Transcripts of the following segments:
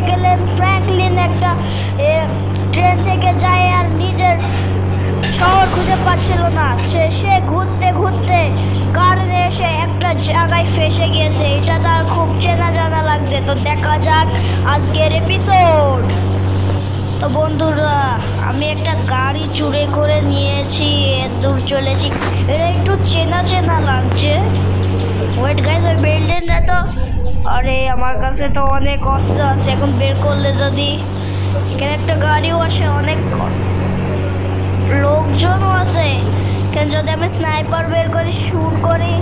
বেকেলেন Franklin একটা train থেকে যায় আর নিজের শহর খুঁজে পাচ্ছিল না। সে ঘুরতে ঘুরতে কারণে এসে একটা জায়গায় ফেসে গিয়েছে। এটা তার খুব চেনা জানা লাগছে। তো দেখা যাক আজকের এপিসোড। তো বন্ধুরা, আমি একটা গাড়ি চুরি করে নিয়েছি, দূর চলেছি। এটা একটু চেনা চেনা লাগছে। ওয়েট গাইস, ওই বিল্ডিংটা তো, আরে আমার কাছে তো অনেক অস্ত্র আছে, এখন বের করলে যদি এখানে একটা গাড়িও আসে, অনেক লোকজনও আছে। কেন যদি আমি স্নাইপার বের করে শুট করি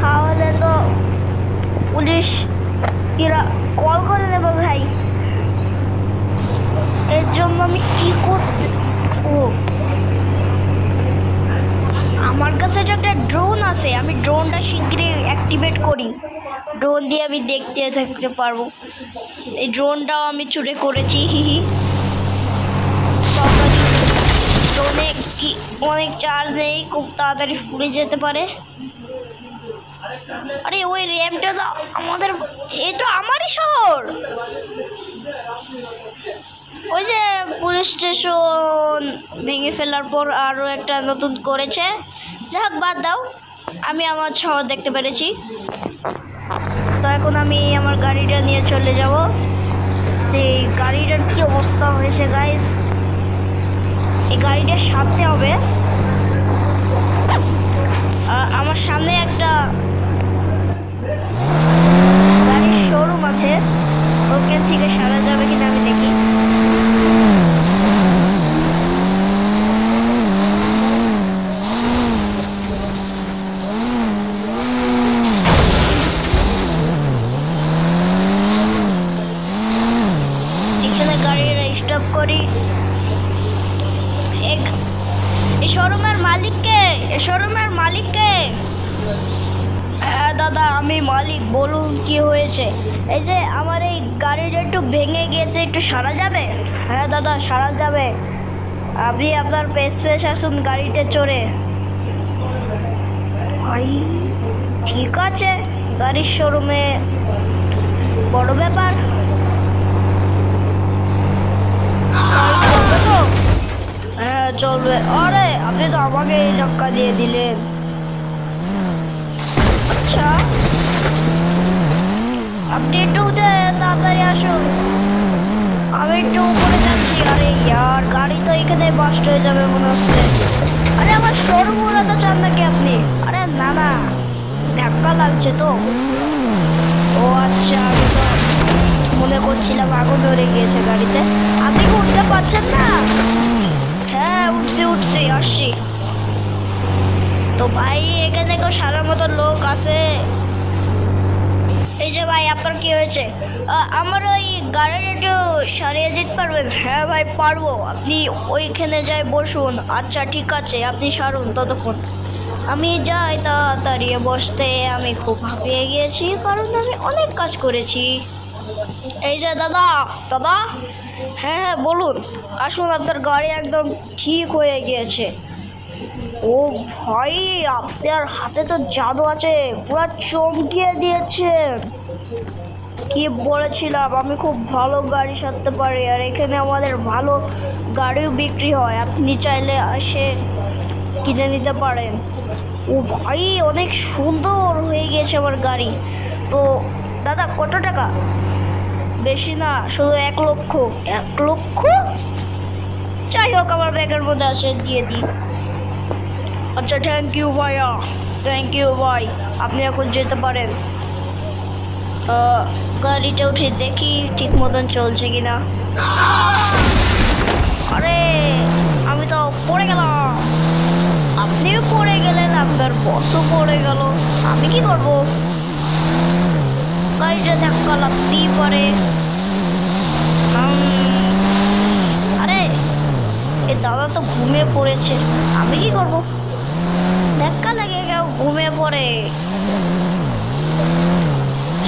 তাহলে তো পুলিশ এরা কল করে দেবে ভাই। এর জন্য আমি কি করতে, আমার কাছে একটা ড্রোন আছে, আমি ড্রোনটা শীঘ্রই অ্যাক্টিভেট করি। ড্রোন দিয়ে আমি দেখতে থাকতে পারবো। এই ড্রোনটাও আমি চুরি করেছি। হিহি, ড্রোনে কি অনেক চার্জ নেই, খুব তাড়াতাড়ি ফুরে যেতে পারে। আরে ওই র্যামটা তো আমাদের, এই তো আমারই শহর। ওই যে পুলিশ স্টেশন ভেঙে ফেলার পর আরও একটা নতুন করেছে। যাক, বাদ দাও, আমি আমার শহর দেখতে পেরেছি। তো এখন আমি আমার গাড়িটা নিয়ে চলে যাব। এই গাড়িটার কি অবস্থা হয়েছে গাইস, এই গাড়িটা সারতে হবে। আমার সামনে একটা গাড়ির শোরুম আছে, ওখান থেকে সারা যাবে কিনা আমি দেখি। এখানে গাড়ির স্টপ করি। এই শোরুমের মালিককে, এই শোরুমের মালিককে। হ্যাঁ দাদা, আমি মালিক, বলুন কি হয়েছে। এই যে আমার এই গাড়িটা একটু ভেঙে গিয়েছে, একটু সারা যাবে? হ্যাঁ দাদা, সারা যাবে। আপনি আপনার পেস আসুন গাড়িতে চড়ে। ভাই ঠিক আছে, গাড়ির শোরুমে বড় ব্যাপার। হ্যাঁ চলবে। আরে আপনি তো আমাকে এই ধাক্কা দিয়ে দিলেন। আচ্ছা, আপনি একটু তাড়াতাড়ি আসুন, আমি একটু উপরে যাচ্ছি। আরে ইয়ার, গাড়ি তো এখানে বাস্ট হয়ে যাবে মনে হচ্ছে। আরে আমার শোরুম উড়াতে চান নাকি আপনি? আরে না না, ধাক্কা লাগছে তো। ও আচ্ছা, আমি তো মনে করছিলাম আগুন ধরে গিয়েছে গাড়িতে। আপনি কি উঠতে পারছেন না? হ্যাঁ উঠছি, আসছি। তো ভাই এখানে কেউ সারার মতো লোক আছে? এই যে ভাই, আপনার কি হয়েছে? আমার ওই গাড়িটা একটু সারিয়ে দিতে পারবেন? হ্যাঁ ভাই পারবো, আপনি ওইখানে যাই বসুন। আচ্ছা ঠিক আছে, আপনি সারুন ততক্ষণ। আমি যাই তাড়াতাড়ি বসতে। আমি খুব হাঁপিয়ে গিয়েছি, কারণ আমি অনেক কাজ করেছি। এই যে দাদা, দাদা, হ্যাঁ বলুন, আসুন, আপনার গাড়ি একদম ঠিক হয়ে গিয়েছে। ও ভাই, আপনার হাতে তো জাদু আছে, পুরো চমকিয়ে দিয়েছেন। কি বলেছিলাম, আমি খুব ভালো গাড়ি সারতে পারি, আর এখানে আমাদের ভালো গাড়িও বিক্রি হয়, আপনি চাইলে এসে কিনে নিতে পারেন। ও ভাই, অনেক সুন্দর হয়ে গিয়েছে আমার গাড়ি। তো দাদা কত টাকা? বেশি না, শুধু 1 লক্ষ। 1 লক্ষ? যাই হোক, আমার ব্যাগের মধ্যে আসে, দিয়ে দিই। আচ্ছা থ্যাংক ইউ ভাইয়া, থ্যাংক ইউ ভাই, আপনি এখন যেতে পারেন। গাড়িটা উঠে দেখি ঠিক মতন চলছে কিনা। আরে আমি তো পড়ে গেলাম। আপনিও পড়ে গেলেন, আপনার বসও পড়ে গেল, আমি কি করব? গাড়িটা ধাক্কা লাগতেই পারে। আরে এই দাদা তো ঘুমিয়ে পড়েছে, আমি কি করব? ধাক্কা লাগে, কেউ ঘুমিয়ে পড়ে।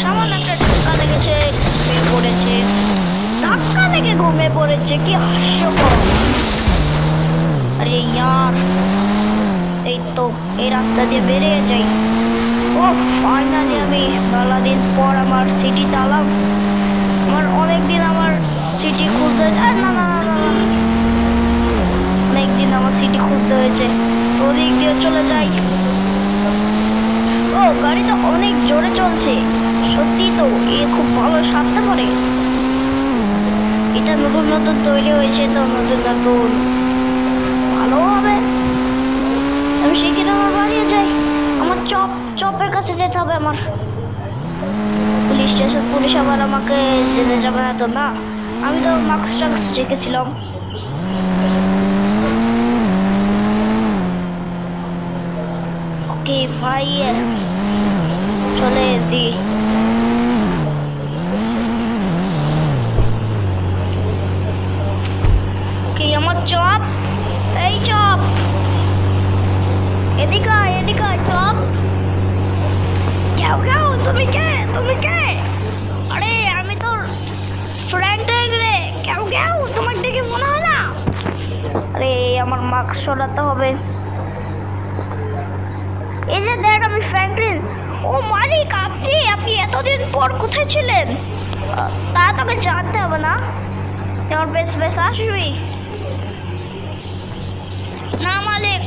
সামান্য একটা ধাক্কা লেগেছে, ঘুমিয়ে পড়েছে। ধাক্কা লেগে ঘুমিয়ে পড়েছে, কি হাস্যকর। আরে ইয়ার, এই তো এই রাস্তা দিয়ে বেরিয়ে যাই। ও ফাইনালি আমি মেলা দিন পর আমার সিটিতে এলাম। আমার অনেকদিন আমার সিটি খুঁজতে হয়েছে। না না না না না, অনেকদিন আমার সিটি খুঁজতে হয়েছে। তো ওদিক দিয়ে চলে যাই। ও, গাড়িটা অনেক জোরে চলছে। সত্যি তো, এ খুব ভালো সারতে পারে। এটা নতুন নতুন তৈরি হয়েছে, তো নতুন নতুন ভালো হবে। আমি শিখিয়ে আমার বাড়িয়ে যাই। আমার চপের কাছে যেতে হবে আমার। পুলিশ স্টেশন, পুলিশ আবার আমাকে যেতে যাবে না তো? না, আমি তো মাস্ক টাক্স রেখেছিলাম। ওকে ভাই, চলে এসি। ওকে, আমার চপ, এই চপ, এদিকে এদিকে চপ। কেউ কেউ, তুমি কে? তুমি কে? আরে আমি তোর ফ্রেন্ড রে। কেউ কেউ, তোমার দেখে মনে হয় না? আরে আমার মাস্ক সরাতে হবে। এই যে দেখ, আমি ফ্র্যাঙ্কলিন। ও মালিক, আপনি এতদিন পর কোথায় ছিলেন? তা তোকে জানতে হবে না। আমার বেশ বেশ আসবি না মালিক,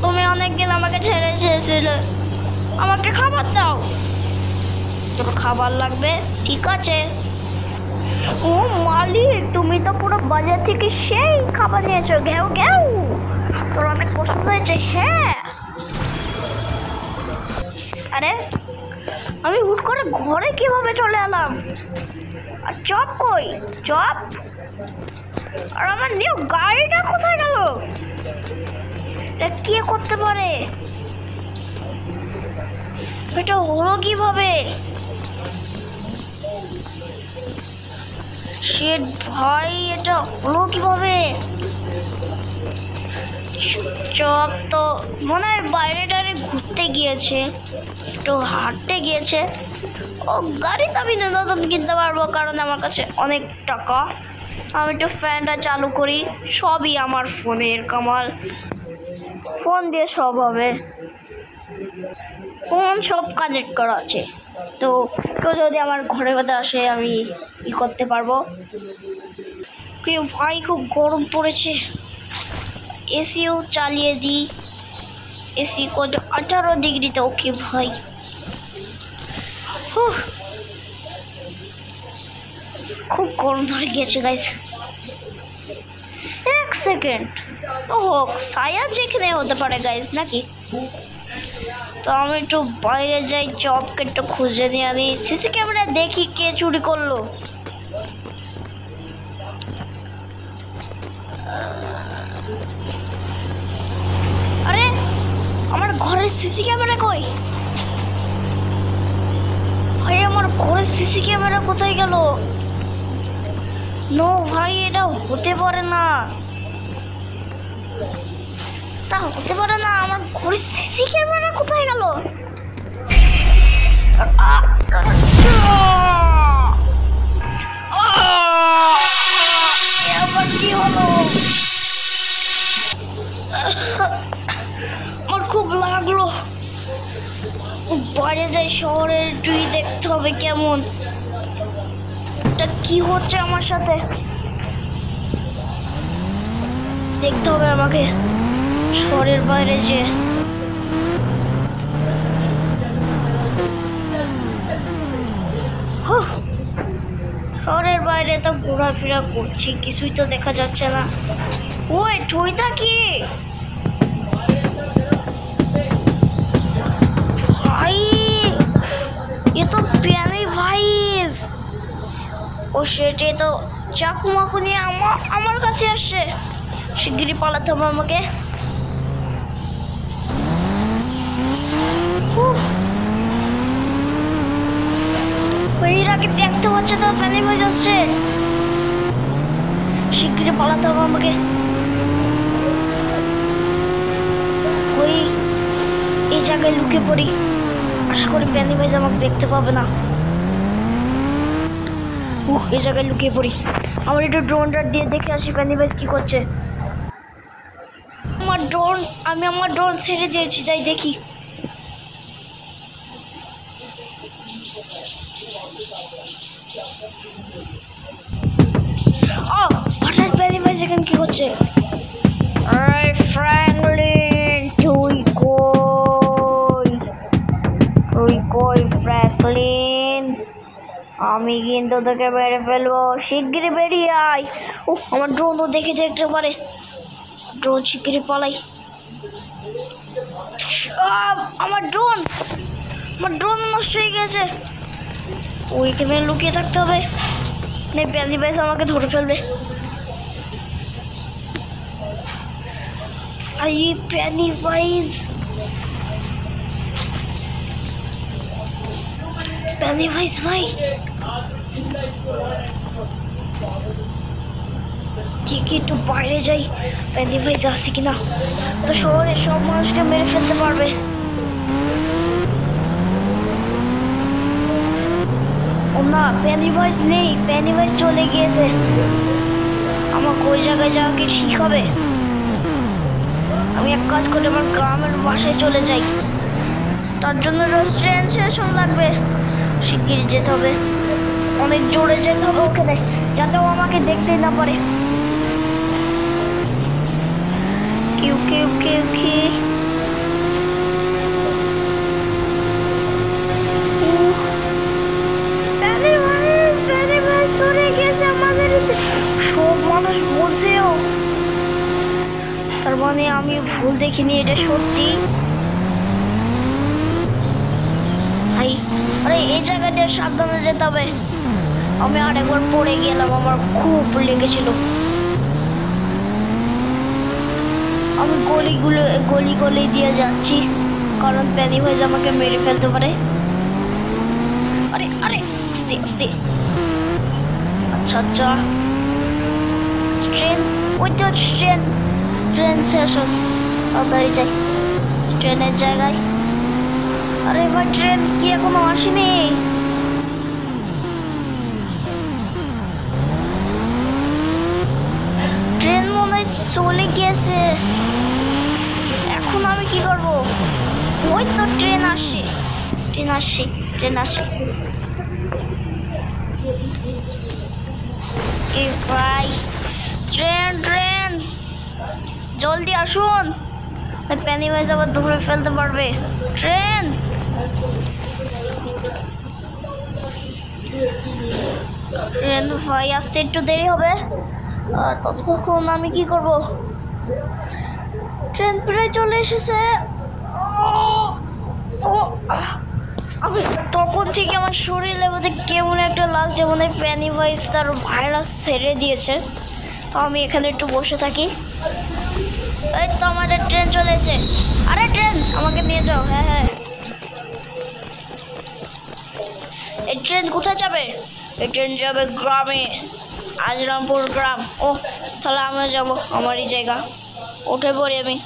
তুমি অনেকদিন আমাকে ছেড়ে এসেছিলে। আমাকে খাবার দাও। তোর খাবার লাগবে? ঠিক আছে। ও মালিক, তুমি তো পুরো বাজার থেকে সেই খাবার নিয়েছো। ঘেউ ঘেউ, তোর অনেক পছন্দ হয়েছে। হ্যাঁ। আরে আমি হুট করে ঘরে কিভাবে চলে এলাম? আর চপ কই? চপ আর আমার নিউ গাড়িটা কোথায় গেল? এটা কে করতে পারে? এটা হলো কিভাবে? শেট ভাই, এটা হলো কিভাবে? চপ তো মনে হয় বাইরে টাইরে ঘুরতে গিয়েছে, একটু হাঁটতে গিয়েছে। ও, গাড়িতে আমি নতুন কিনতে পারবো, কারণ আমার কাছে অনেক টাকা। আমি একটু ফ্যানটা চালু করি। সবই আমার ফোনের কামাল। ফোন দিয়ে সব হবে। ফোন সব কানেক্ট করা আছে, তো কেউ যদি আমার ঘরের মধ্যে আসে আমি ই করতে পারবো। কেউ ভাই, খুব গরম পড়েছে। এসিও চালিয়ে দিই। এসি কত? 18 ডিগ্রিতে। ওকে ভাই, খুব গরম ধরে গিয়েছে গাইস। এক সেকেন্ড, ও হোক, সায়া যেখানে হতে পারে গাইস, নাকি? তো আমি একটু বাইরে যাই, চপকে একটু খুঁজে নিয়ে আনি। সিসি ক্যামেরা দেখি কে চুরি করলো। আরে আমার ঘরের সিসি ক্যামেরা কই? ভাই, আমার ঘরের সিসি ক্যামেরা কোথায় গেল? নো ভাই, এটা হতে পারে না। তা হতে পারে না। আমার ঘরের সিসি ক্যামেরা কোথায় গেল? আবার কি হলো? আমার খুব লাগলো। বাইরে যাই, শহরের টুই দেখতে হবে কেমন। এটা কি হচ্ছে আমার সাথে? দেখতে হবে আমাকে শহরের বাইরে যে। শহরের বাইরে তো ঘোরাফেরা করছি, কিছুই তো দেখা যাচ্ছে না। ওই টুইটা কি ভাই? এ তো প্যানি ভাইস। ও সেটে তো চাকু মাকু নিয়ে আমার কাছে আসছে। শিগগিরই পালাতে হবে আমাকে। ওইরাকে দেখতে পাচ্ছে তো, প্যানি ভাইস আসছে। শিগগিরই পালাতে হবে আমাকে। ওই এই জায়গায় লুকিয়ে পড়ি। আশা করি প্যানি ভাইস আমাকে দেখতে পাবে না। এই জায়গায় লুকিয়ে পড়ি। আমার একটু ড্রোনটা দিয়ে দেখে আসি প্যানি ভাইস কি করছে। আমি আমার ড্রোন ছেড়ে দিয়েছি, যাই দেখি। কি হচ্ছে? আরে ফ্র্যাঙ্কলিন, তুই কই ফ্র্যাঙ্কলিন? আমি কিন্তু তোকে মেরে ফেলবো, শিগগিরই বেরিয়ে আয়। আমার ড্রোন তো দেখতে পারে, ড্রোন শিগগিরই পালাই। আমার ড্রোন নষ্ট হয়ে গেছে। ওইখানে লুকিয়ে থাকতে হবে, পেনিভাইজ আমাকে ধরে ফেলবে। পেনিভাইজ ভাই, ঠিক একটু বাইরে যাই, পেনিভাইজ আসে কিনা। তো শহরের সব মানুষকে মেরে ফেলতে পারবে। ও না, পেনিভাইজ নেই, পেনিভাইজ চলে গিয়েছে। আমার ওই জায়গায় যাওয়া কি ঠিক হবে? আমি এক কাজ করে আমার গ্রামের বাসায় চলে যাই। তার জন্য ট্রেন স্টেশন লাগবে, শিগগিরই যেতে হবে, অনেক জোরে যেতে হবে ওখানে, যাতে ও আমাকে দেখতেই না পারে। সব মানুষ বলছেও, তার মানে আমি ভুল দেখিনি, এটা সত্যি। আরে এই জায়গাটা সাবধানে যেতে হবে। আমি আরেকবার পড়ে গেলাম, আমার খুব লেগেছিল। আমি গলি দিয়ে যাচ্ছি, কারণ পেনিভাইজ আমাকে মেরে ফেলতে পারে। আরে আস্তে। আচ্ছা, ট্রেন, ওই তো ট্রেন স্টেশন, তাড়াতাড়ি যাই ট্রেনের জায়গায়। আরে ভাই, ট্রেন কি এখনো আসেনি? ট্রেন মনে হয় চলে গিয়েছে। এখন আমি কি করব? ওই তো ট্রেন আসে। ভাই, ট্রেন জলদি আসুন, পেনিভাইজ আবার ধরে ফেলতে পারবে। ট্রেন ভাই, আসতে একটু দেরি হবে। ততক্ষণ আমি কি করব? ট্রেন প্রায় চলে এসেছে। আমি তখন থেকে আমার শরীরের মধ্যে কেমন একটা লাগছে, মনে হয় পেনিভাইজ তার ভাইরাস ছেড়ে দিয়েছে। তো আমি এখানে একটু বসে থাকি। এই তো আমাদের ট্রেন চলেছে। আরে ট্রেন, আমাকে নিয়ে যাও। হ্যাঁ, এই ট্রেন কোথায় যাবে? এই ট্রেন যাবে গ্রামে, আজরামপুর গ্রাম। ও তাহলে আমরা যাব আমারই জায়গা, উঠে পড়ি আমি।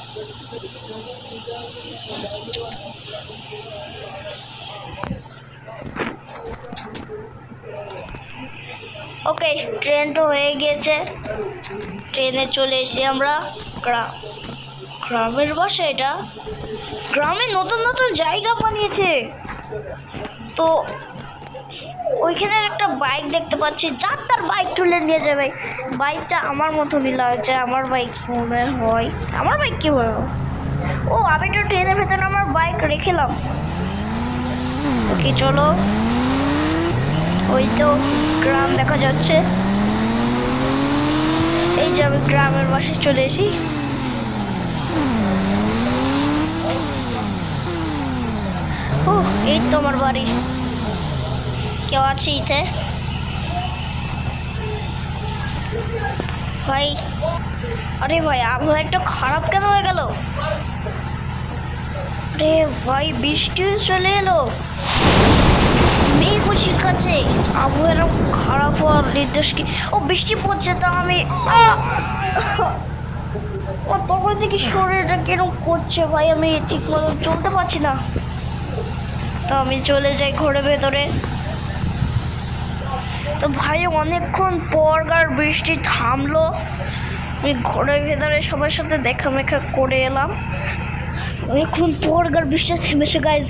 ওকে, ট্রেন তো হয়ে গিয়েছে। ট্রেনে চলে এসে আমরা গ্রামের বাসা। এটা গ্রামে নতুন জায়গা বানিয়েছে। তো ওইখানে একটা বাইক দেখতে পাচ্ছি, যার তার বাইক তুলে নিয়ে যাবে। বাইকটা আমার মতনই লাগছে, আমার বাইক মনে হয়। আমার বাইক কি হয়? ও, আমি তো ট্রেনের ভেতরে আমার বাইক রেখেলাম। ওকে চলো, ওই তো গ্রাম দেখা যাচ্ছে। এই যে আমি গ্রামের বাসায় চলে এসি। ও, এই তো আমার বাড়ি। কেউ আছে ইতে? ভাই, আরে ভাই, আবহাওয়া একটু খারাপ কেন হয়ে গেল? আরে ভাই, বৃষ্টি চলে এলো, মেঘও ছিটকাচ্ছে। আবহাওয়া এরকম খারাপ হওয়ার নির্দেশ কি? ও, বৃষ্টি পড়ছে। তো আমি তখন থেকে শরীরটা কিরকম করছে ভাই, আমি ঠিক মতো চলতে পারছি না। তো আমি চলে যাই ঘরের ভেতরে। তো ভাই, অনেকক্ষণ পর বৃষ্টি থামলো। আমি ঘরের ভেতরে সবার সাথে দেখা মেখা করে এলাম। অনেকক্ষণ পর বৃষ্টি থেমেছে গাইজ।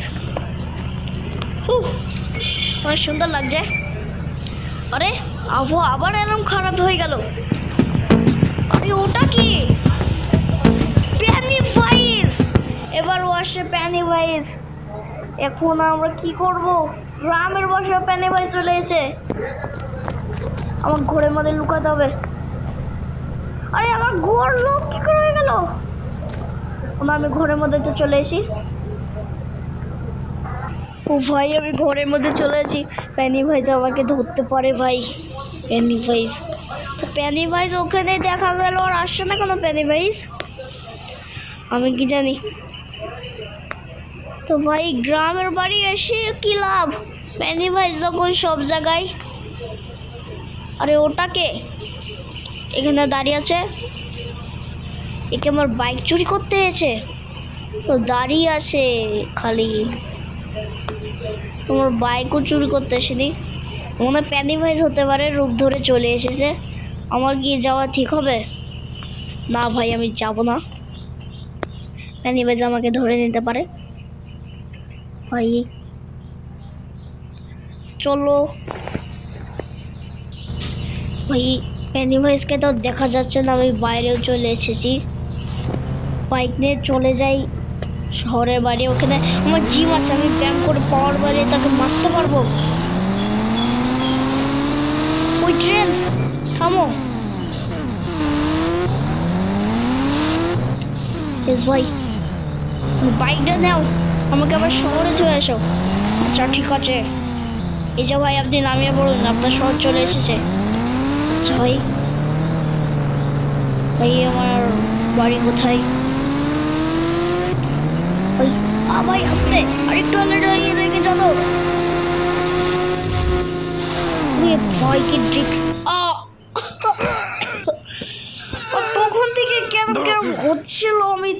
অনেক সুন্দর লাগছে। আরে আবহাওয়া আবার এরকম খারাপ হয়ে গেল। আরে ওটা কি? পেনিভাইজ! এবারও আসছে পেনিভাইজ। এখন আমরা কি করব? গ্রামের বাসায় পেনিভাইজ চলে এসেছে। আমার ঘরের মধ্যে লুকাতে হবে। আরে আমার ঘর লোক কি করে হয়ে গেল? আমি ঘরের মধ্যে তো চলে এসেছি। ও ভাই, আমি ঘরের মধ্যে চলে এসেছি। পেনিভাইজ আমাকে ধরতে পারে ভাই। পেনিভাইজ তো পেনিভাইজ ওখানে দেখা গেল, আর আসছে না কেন পেনিভাইজ? আমি কি জানি। তো ভাই গ্রামের বাড়ি এসে কি লাভ, পেনিভাইজ যখন সব জায়গায়। আরে ওটাকে এখানে দাঁড়িয়ে আছে, একে আমার বাইক চুরি করতে এসেছে। তো দাঁড়িয়ে আছে খালি, তোমার বাইকও চুরি করতে আসেনি। মনে হয় পেনিভাইজ হতে পারে, রূপ ধরে চলে এসেছে। আমার গিয়ে যাওয়া ঠিক হবে না ভাই, আমি যাব না। পেনিভাইজ আমাকে ধরে নিতে পারে ভাই। চলো ভাই, পেনিভাইজকে তো দেখা যাচ্ছে না, আমি বাইরেও চলে এসেছি। বাইক নিয়ে চলে যাই শহরের বাড়ি। ওখানে আমার জিম আছে, আমি ব্যায়াম করে পাওয়ার বাড়িয়ে তাকে মারতে পারবো। ওই ট্রেন থামো। ভাই বাইকটা নাও, আমাকে আবার শহরে চলে এসো। আচ্ছা ঠিক আছে। এই যে ভাই আপনি নামিয়ে পড়ুন, আপনার শহর চলে এসেছে। আচ্ছা ভাই, ভাই আমার বাড়ি কোথায়? ওই ভাই আসতে আরেকটু রেখে চলো। ভাই কি ট্রিক্স! তখন থেকে কেমন কেমন হচ্ছিল, আমি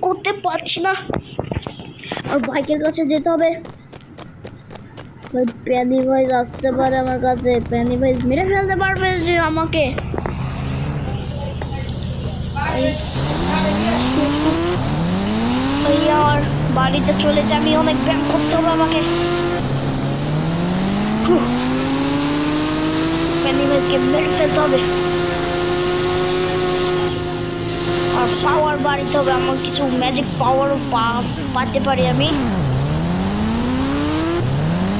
করতে পারছি না। আর বাইকের কাছে যেতে হবে। পেনিভাইজ আসতে পারে আমার কাছে, পেনিভাইজ মেরে ফেলতে পারবে যে আমাকে। আর বাড়িতে চলে যাই, আমি অনেক ব্যায়াম করতে হবে আমাকে। পেনিভাইজকে মেরে ফেলতে হবে আর পাওয়ার বাড়িতে হবে। আমার কিছু ম্যাজিক পাওয়ারও পাতে পারি আমি।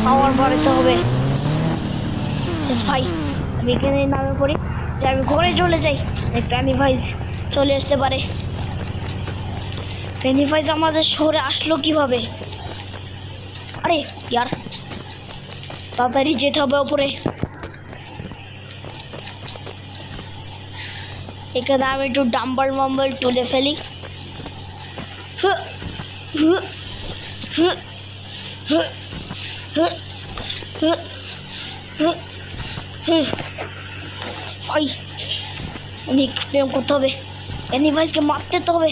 পাওয়ার বাড়াতে হবে ভাই। আমি এখানে নামে পড়ি যে আমি ঘরে চলে যাই। পেনিভাইজ চলে আসতে পারে। পেনিভাইজ আমাদের শহরে আসলো কিভাবে? আরে ইয়ার, তাড়াতাড়ি যেতে হবে ওপরে। এখানে আমি একটু ডাম্বল মাম্বল তুলে ফেলি। ভাই অনেক প্রেম করতে হবে, পেনিভাইজকে মারতে তো হবে।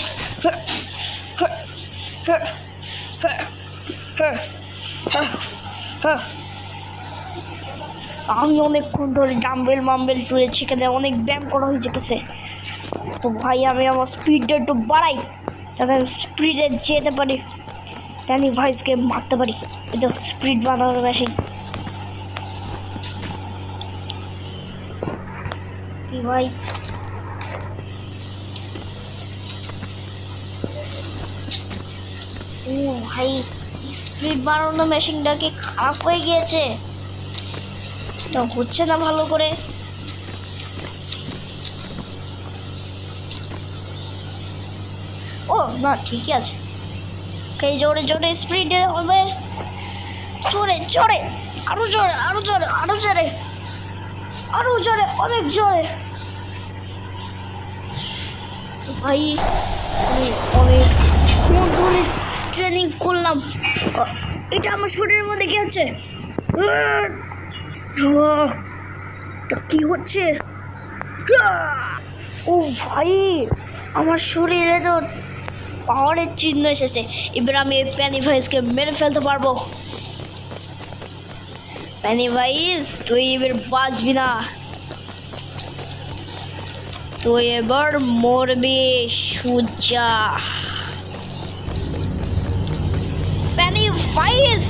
আমি অনেকক্ষণ ধরে ডাম্বেল মাম্বেল চলেছি, এখানে অনেক ব্যায়াম করা হয়েছে গেছে। তো ভাই আমি আমার স্পিডটা একটু বাড়াই যাতে আমি স্পিডে যেতে পারি, পেনিভাইজকে মারতে পারি। এটা স্পিড বাড়ানোর মেশিন। কি ভাই, ও ভাই স্পিড বাড়ানো মেশিনটা কি খারাপ হয়ে গিয়েছে? এটা হচ্ছে না ভালো করে। ও না ঠিকই আছে। এই জোরে জোরে স্পিডে হবে, জোরে জোরে, আরো জোরে, আরো জোরে, আরো জোরে, আরো জোরে, অনেক জোরে। ভাই আমি অনেক ধরে ট্রেনিং করলাম। এটা আমার শরীরের মধ্যে কি হচ্ছে? কি হচ্ছে? ও ভাই আমার শরীরে তো পাওয়ারের চিহ্ন এসেছে। এবার আমি এই পেনিভাইজকে মেরে ফেলতে পারবো। পেনিভাইজ তুই এবার বাঁচবি না, তুই এবার মরবি সুজা। পেনিভাইজ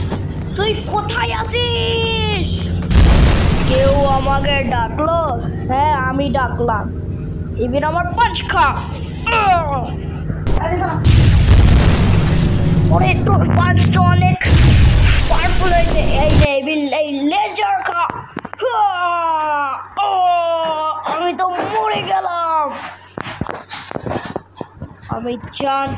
তুই কোথায় আছিস? কেউ আমাকে ডাকলো? হ্যাঁ আমি ডাকলাম। এবার আমার পাঁচ খা। ওরে তোর পাঁচটা অনেক পাওয়ারফুল হয়েছে। এই নে এই লেজার খা। আমি তো মরে গেলাম। আমি জান